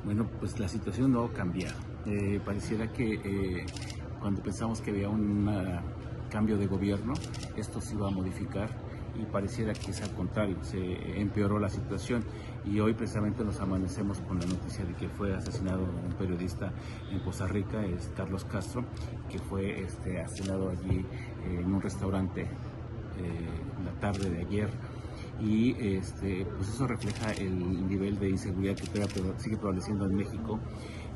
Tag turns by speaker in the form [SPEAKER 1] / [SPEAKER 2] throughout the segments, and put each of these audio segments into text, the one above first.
[SPEAKER 1] Bueno, pues la situación no ha cambiado. Pareciera que cuando pensamos que había un cambio de gobierno, esto se iba a modificar y pareciera que es al contrario, se empeoró la situación y hoy precisamente nos amanecemos con la noticia de que fue asesinado un periodista en Poza Rica, es Carlos Castro, que fue asesinado allí en un restaurante la tarde de ayer. Y pues eso refleja el nivel de inseguridad que sigue prevaleciendo en México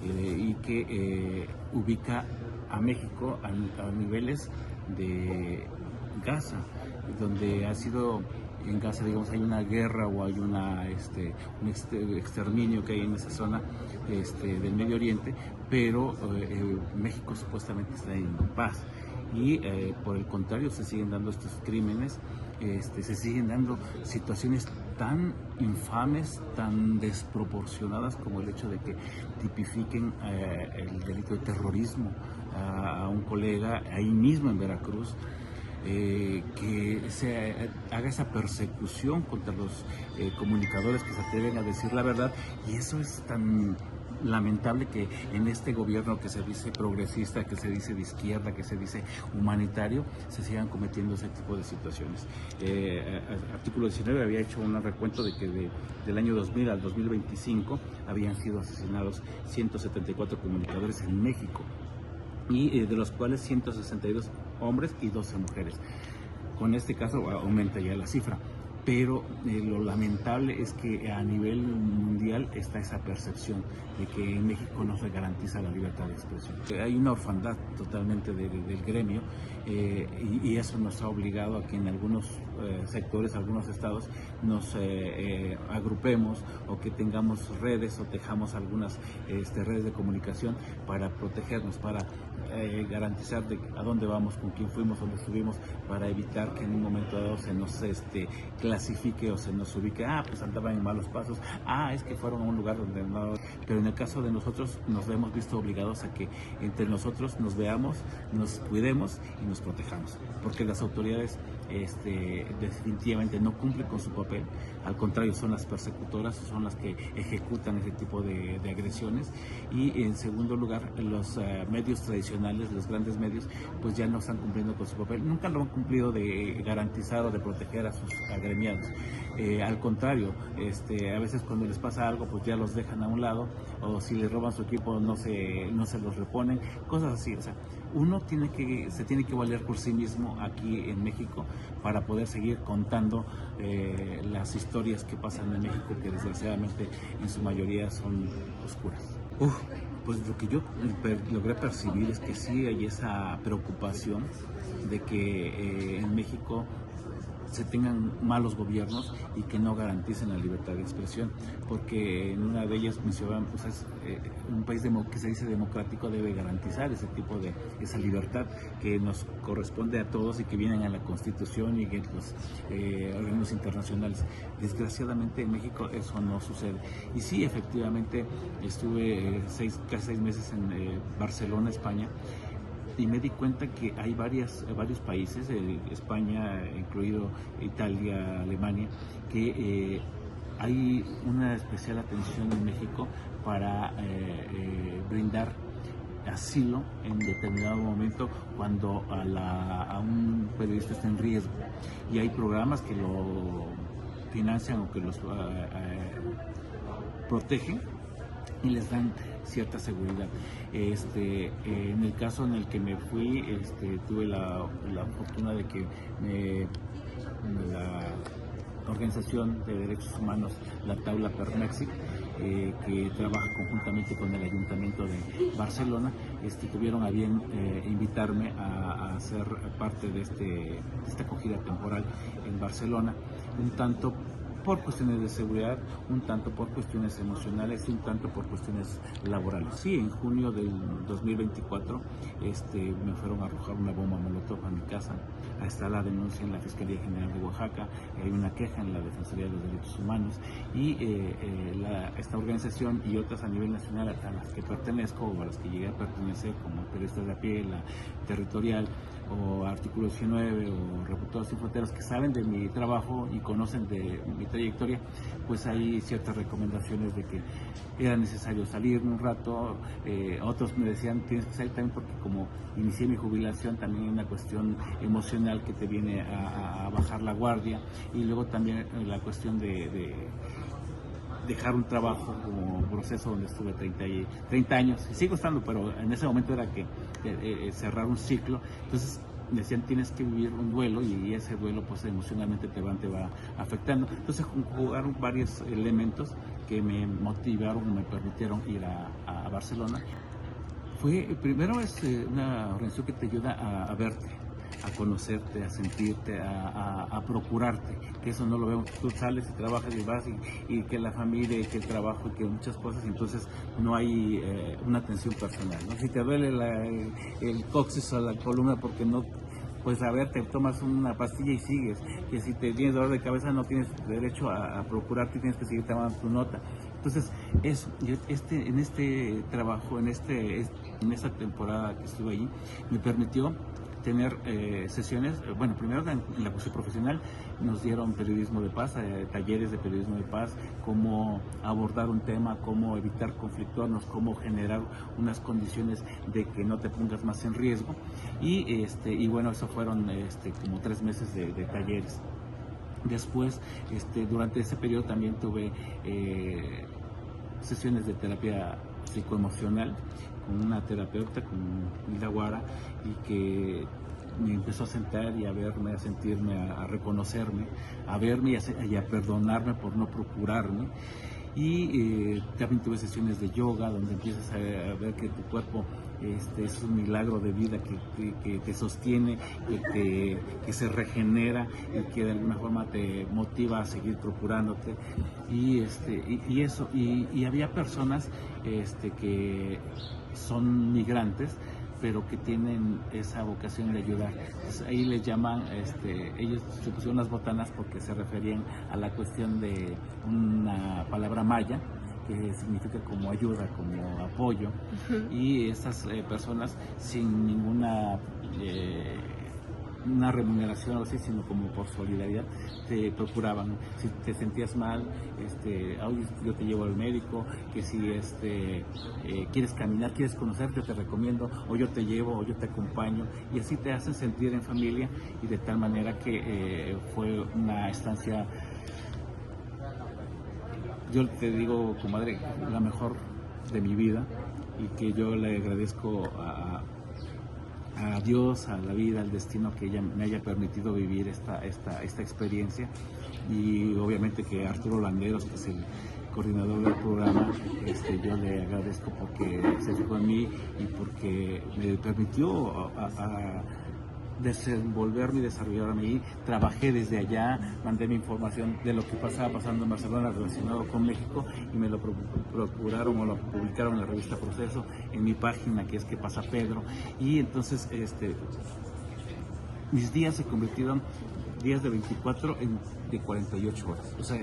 [SPEAKER 1] y que ubica a México a niveles de Gaza, donde ha sido en Gaza, digamos, hay una guerra o hay un exterminio que hay en esa zona del Medio Oriente, pero México supuestamente está en paz y por el contrario se siguen dando estos crímenes, se siguen dando situaciones tan infames, tan desproporcionadas como el hecho de que tipifiquen el delito de terrorismo a un colega ahí mismo en Veracruz. Que se haga esa persecución contra los comunicadores que se atreven a decir la verdad, y eso es tan lamentable que en este gobierno que se dice progresista, que se dice de izquierda, que se dice humanitario, se sigan cometiendo ese tipo de situaciones. Artículo 19 había hecho un recuento de que del año 2000 al 2025 habían sido asesinados 174 comunicadores en México, y de los cuales 162 hombres y 12 mujeres. Con este caso aumenta ya la cifra, pero lo lamentable es que a nivel mundial está esa percepción de que en México no se garantiza la libertad de expresión. Hay una orfandad totalmente del gremio y eso nos ha obligado a que en algunos sectores, algunos estados, nos agrupemos o que tengamos redes o tejamos algunas redes de comunicación para protegernos, para garantizar a dónde vamos, con quién fuimos, dónde estuvimos, para evitar que en un momento dado se nos clasifique o se nos ubique, pues andaban en malos pasos, es que fueron a un lugar donde no. Pero en el caso de nosotros nos hemos visto obligados a que entre nosotros nos veamos, nos cuidemos y nos protejamos, porque las autoridades definitivamente no cumplen con su papel, al contrario, son las persecutoras, son las que ejecutan ese tipo de agresiones. Y en segundo lugar, los medios tradicionales, los grandes medios, pues ya no están cumpliendo con su papel, nunca lo han cumplido de garantizar o de proteger a sus agremiados. Al contrario, a veces cuando les pasa algo, pues ya los dejan a un lado, o si les roban su equipo no se los reponen, cosas así. O sea, uno se tiene que valer por sí mismo aquí en México para poder seguir contando las historias que pasan en México, que desgraciadamente en su mayoría son oscuras. Pues lo que yo logré percibir es que sí hay esa preocupación de que en México se tengan malos gobiernos y que no garanticen la libertad de expresión, porque en una de ellas mencionaban, pues un país que se dice democrático debe garantizar ese tipo de esa libertad que nos corresponde a todos y que vienen a la Constitución y en los organismos internacionales. Desgraciadamente en México eso no sucede. Y sí, efectivamente estuve casi 6 meses en Barcelona, España, y me di cuenta que hay varios países, España, incluido Italia, Alemania, que hay una especial atención en México para brindar asilo en determinado momento cuando a un periodista está en riesgo, y hay programas que lo financian o que los protegen y les dan cierta seguridad. En el caso en el que me fui, tuve la fortuna de que la Organización de Derechos Humanos, la Taula Permexic, que trabaja conjuntamente con el Ayuntamiento de Barcelona, tuvieron a bien invitarme a ser parte de esta acogida temporal en Barcelona, un tanto por cuestiones de seguridad, un tanto por cuestiones emocionales y un tanto por cuestiones laborales. Sí, en junio del 2024 me fueron a arrojar una bomba molotov a mi casa. Está la denuncia en la Fiscalía General de Oaxaca, hay una queja en la Defensoría de los Derechos Humanos, y esta organización y otras a nivel nacional a las que pertenezco o a las que llegué a pertenecer, como Periodistas de a Pie, la Territorial o Artículo 19 o Reporteros Sin Fronteras, que saben de mi trabajo y conocen de mi trayectoria, pues hay ciertas recomendaciones de que era necesario salir un rato. Otros me decían, tienes que salir también porque como inicié mi jubilación, también hay una cuestión emocional que te viene a bajar la guardia, y luego también la cuestión de dejar un trabajo como proceso donde estuve 30 años, y sigo estando, pero en ese momento era que cerrar un ciclo. Entonces decían, tienes que vivir un duelo, y ese duelo pues emocionalmente te va afectando. Entonces jugaron varios elementos que me motivaron, me permitieron ir a Barcelona. Primero es una organización que te ayuda a verte, a conocerte, a sentirte, a procurarte, que eso no lo vemos. Tú sales y trabajas y vas, y que la familia, y que el trabajo, y que muchas cosas, entonces no hay una atención personal, ¿no? Si te duele el coxis o la columna porque no, pues a ver, te tomas una pastilla y sigues. Que si te tienes dolor de cabeza no tienes derecho a procurarte, tienes que seguir tomando tu nota. Entonces, en este trabajo, en esta temporada que estuve allí, me permitió tener sesiones. Bueno, primero en la cuestión profesional nos dieron periodismo de paz, talleres de periodismo de paz, cómo abordar un tema, cómo evitar conflictuarnos, cómo generar unas condiciones de que no te pongas más en riesgo, y bueno, eso fueron como 3 meses de talleres. Después, durante ese periodo también tuve sesiones de terapia psicoemocional con una terapeuta, con Hilda Guara, y que me empezó a sentar y a verme, a sentirme, a reconocerme, a verme y a perdonarme por no procurarme. Y también tuve sesiones de yoga donde empiezas a ver que tu cuerpo es un milagro de vida que te sostiene, que se regenera, y que de alguna forma te motiva a seguir procurándote. Y eso, y había personas que son migrantes, pero que tienen esa vocación de ayudar. Entonces, ahí les llaman, ellos se pusieron unas botanas porque se referían a la cuestión de una palabra maya que significa como ayuda, como apoyo. Y estas personas, sin ninguna una remuneración o así, sino como por solidaridad, te procuraban. Si te sentías mal, oye, yo te llevo al médico, que si quieres caminar, quieres conocer, yo te recomiendo, o yo te llevo, o yo te acompaño, y así te hacen sentir en familia, y de tal manera que fue una estancia, yo te digo, comadre, la mejor de mi vida, y que yo le agradezco a Dios, a la vida, al destino, que ella me haya permitido vivir esta experiencia. Y obviamente que Arturo Landeros, que es el coordinador del programa, yo le agradezco porque se fijó en mí y porque me permitió desenvolverme y desarrollarme ahí. Trabajé desde allá, mandé mi información de lo que pasaba pasando en Barcelona relacionado con México, y me lo procuraron o lo publicaron en la revista Proceso, en mi página, que es Que Pasa Pedro. Y entonces mis días se convirtieron días de 24 en de 48 horas. O sea,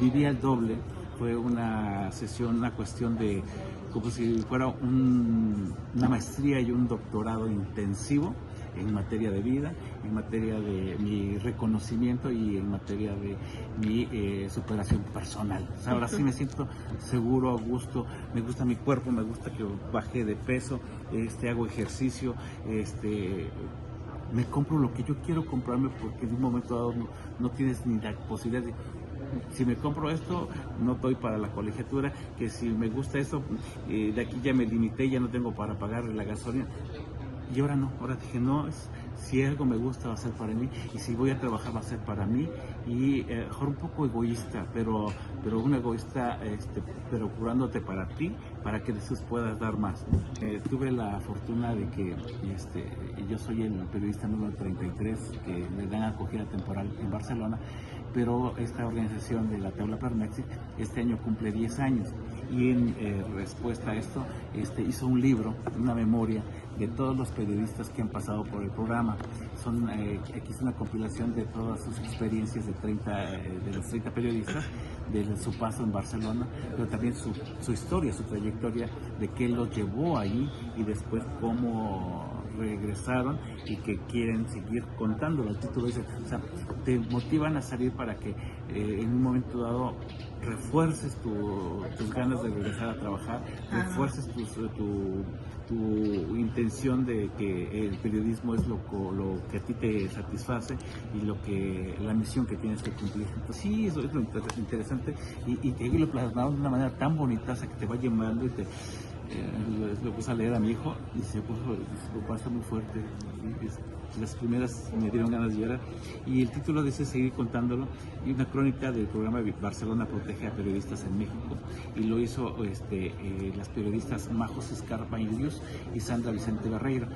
[SPEAKER 1] vivía el doble. Fue una sesión, una cuestión de como si fuera una maestría y un doctorado intensivo en materia de vida, en materia de mi reconocimiento y en materia de mi superación personal. O sea, ahora sí me siento seguro, a gusto, me gusta mi cuerpo, me gusta que baje de peso, hago ejercicio, me compro lo que yo quiero comprarme, porque en un momento dado no tienes ni la posibilidad de, si me compro esto, no doy para la colegiatura, que si me gusta esto, de aquí ya me limité, ya no tengo para pagar la gasolina. Y ahora no, ahora dije, no, si algo me gusta va a ser para mí, y si voy a trabajar va a ser para mí, y mejor un poco egoísta, pero un egoísta procurándote para ti, para que después puedas dar más. Tuve la fortuna de que yo soy el periodista número 33 que le dan acogida temporal en Barcelona, pero esta organización de la Taula per Mèxic este año cumple 10 años, y en respuesta a esto hizo un libro, una memoria de todos los periodistas que han pasado por el programa. Aquí es una compilación de todas sus experiencias de los 30 periodistas, de su paso en Barcelona, pero también su historia, su trayectoria, de qué los llevó ahí, y después cómo regresaron y que quieren seguir contándolo. El título dice, o sea, te motivan a salir para que en un momento dado refuerces tus ganas de regresar a trabajar, refuerces tu intención de que el periodismo es lo que a ti te satisface y la misión que tienes que cumplir. Entonces, sí, eso es lo interesante y te lo plasmado de una manera tan bonita, o sea, que te va llamando y lo puse a leer a mi hijo y se pasa muy fuerte. Las primeras me dieron ganas de llorar y el título dice Seguir contándolo, y una crónica del programa Barcelona protege a periodistas en México, y lo hizo las periodistas Majos Escarpa Irius y Sandra Vicente Barreira,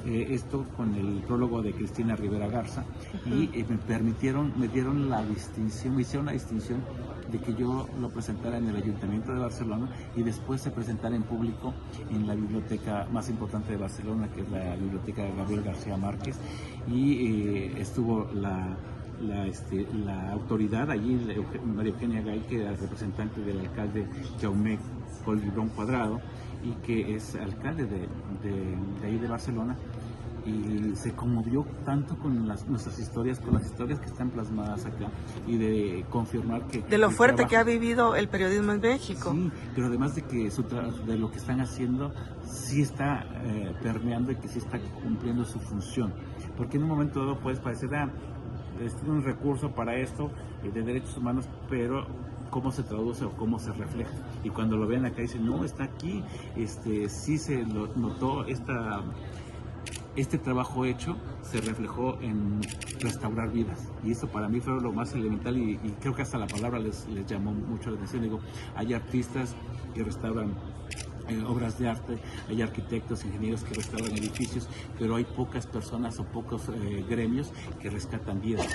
[SPEAKER 1] esto con el prólogo de Cristina Rivera Garza, y me dieron la distinción, me hicieron la distinción de que yo lo presentara en el Ayuntamiento de Barcelona y después se presentara en público en la biblioteca más importante de Barcelona, que es la Biblioteca Gabriel García Márquez, y estuvo la autoridad allí, María Eugenia Gay, que era representante del alcalde Jaume Collibón Cuadrado y que es alcalde de ahí de Barcelona, y se conmovió tanto con nuestras historias, con las historias que están plasmadas acá, y de confirmar que...
[SPEAKER 2] De lo fuerte que ha vivido el periodismo en México.
[SPEAKER 1] Sí, pero además de que de lo que están haciendo sí está permeando y que sí está cumpliendo su función. Porque en un momento dado puedes parecer, es un recurso para esto de derechos humanos, pero cómo se traduce o cómo se refleja. Y cuando lo ven acá dicen, no, está aquí, sí se notó este trabajo hecho, se reflejó en restaurar vidas, y eso para mí fue lo más elemental, y creo que hasta la palabra les llamó mucho la atención. Digo, hay artistas que restauran obras de arte, hay arquitectos, ingenieros que restauran edificios, pero hay pocas personas o pocos gremios que rescatan vidas,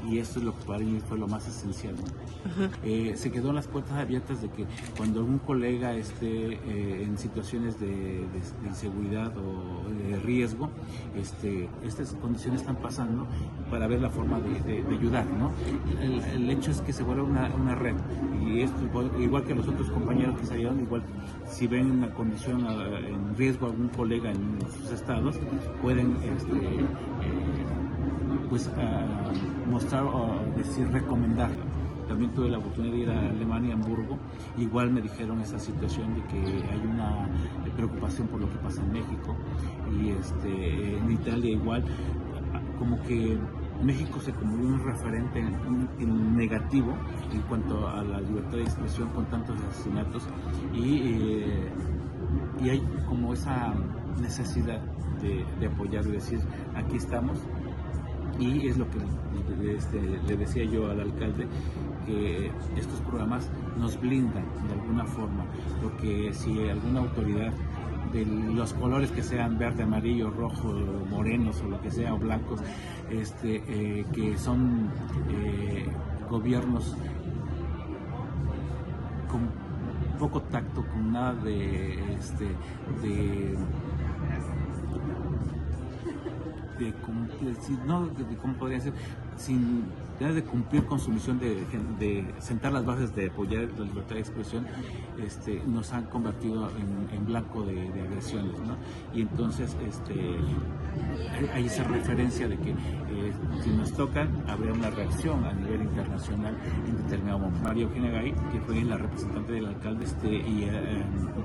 [SPEAKER 1] y eso es lo que para mí fue lo más esencial, ¿no? Se quedó las puertas abiertas de que cuando algún colega esté en situaciones de inseguridad o de riesgo, estas condiciones están pasando, para ver la forma de ayudar, ¿no? El hecho es que se vuelve una red, y esto igual que los otros compañeros que salieron, igual si ven una condición en riesgo algún colega en sus estados, pueden mostrar o decir, recomendar. También tuve la oportunidad de ir a Alemania, Hamburgo, igual me dijeron esa situación de que hay una preocupación por lo que pasa en México, y en Italia igual, como que México se convirtió en un referente en negativo en cuanto a la libertad de expresión, con tantos asesinatos, y hay como esa necesidad de apoyar, de decir, aquí estamos. Y es lo que le decía yo al alcalde, que estos programas nos blindan de alguna forma, porque si alguna autoridad de los colores que sean verde, amarillo, rojo, morenos o lo que sea, o blancos, que son gobiernos con poco tacto, con nada ¿cómo podría ser? Sin ganas de cumplir con su misión de sentar las bases de apoyar la libertad de expresión, nos han convertido en blanco de agresiones, ¿no? Y entonces hay esa referencia de que si nos tocan, habría una reacción a nivel internacional en determinado momento. María Eugenia Gay, que fue la representante del alcalde,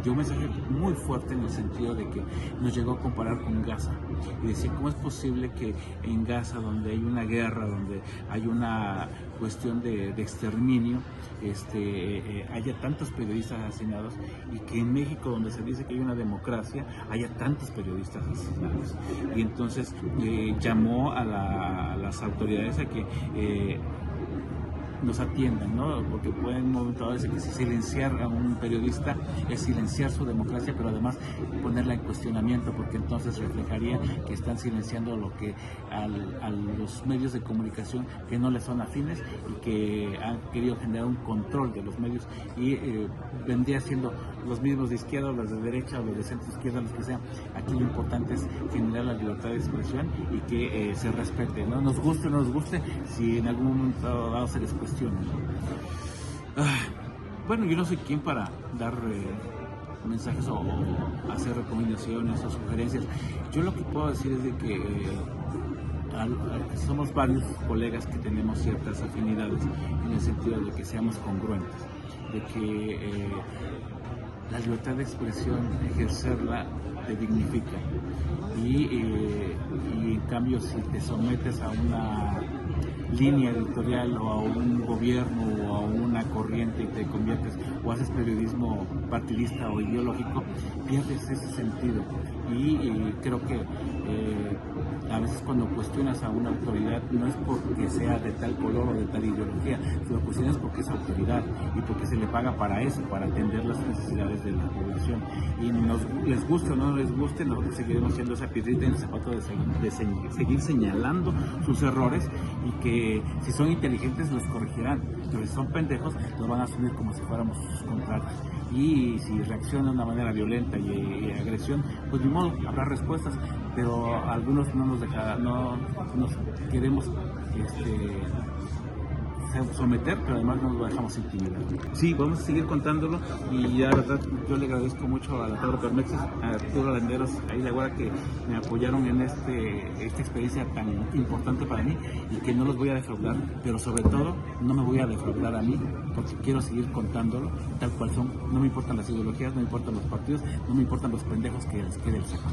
[SPEAKER 1] dio un mensaje muy fuerte, en el sentido de que nos llegó a comparar con Gaza, y decía, ¿cómo es posible que en Gaza, donde hay una guerra, donde hay una cuestión de exterminio, haya tantos periodistas asesinados, y que en México, donde se dice que hay una democracia, haya tantos periodistas asesinados? Y entonces llamó a las autoridades a que nos atiendan, ¿no? Porque pueden en un momento dado decir que silenciar a un periodista es silenciar su democracia, pero además ponerla en cuestionamiento, porque entonces reflejaría que están silenciando lo que a los medios de comunicación que no les son afines, y que han querido generar un control de los medios, y vendría siendo los mismos de izquierda o los de derecha o los de centro izquierda, los que sean. Aquí lo importante es generar la libertad de expresión y que se respete, ¿no? Nos guste o no nos guste, si en algún momento dado se les cuestiona, ¿no? Bueno, yo no soy quien para dar mensajes o hacer recomendaciones o sugerencias. Yo lo que puedo decir es de que somos varios colegas que tenemos ciertas afinidades en el sentido de que seamos congruentes, de que la libertad de expresión, ejercerla, te dignifica. Y en cambio, si te sometes a una línea editorial o a un gobierno o a una corriente y te conviertes o haces periodismo partidista o ideológico, pierdes ese sentido. Y creo que a veces cuando cuestionas a una autoridad no es porque sea de tal color o de tal ideología, sino cuestionas porque es autoridad y porque se le paga para eso, para atender las necesidades de la población. Y les guste o no les guste, nosotros seguiremos siendo esa piedrita en el zapato de seguir señalando sus errores, y que si son inteligentes los corregirán, pero si son pendejos los van a asumir como si fuéramos sus contrarios. Y si reaccionan de una manera violenta y agresión, pues ni modo, habrá respuestas, pero algunos no nos queremos someter, pero además no nos dejamos intimidar. Sí, vamos a seguir contándolo, y ya la verdad yo le agradezco mucho a la Tabla Permexis, a Arturo Landeros, ahí la guarda, que me apoyaron en esta experiencia tan importante para mí, y que no los voy a defraudar, pero sobre todo no me voy a defraudar a mí, porque quiero seguir contándolo tal cual son. No me importan las ideologías, no me importan los partidos, no me importan los pendejos que les quede el saco.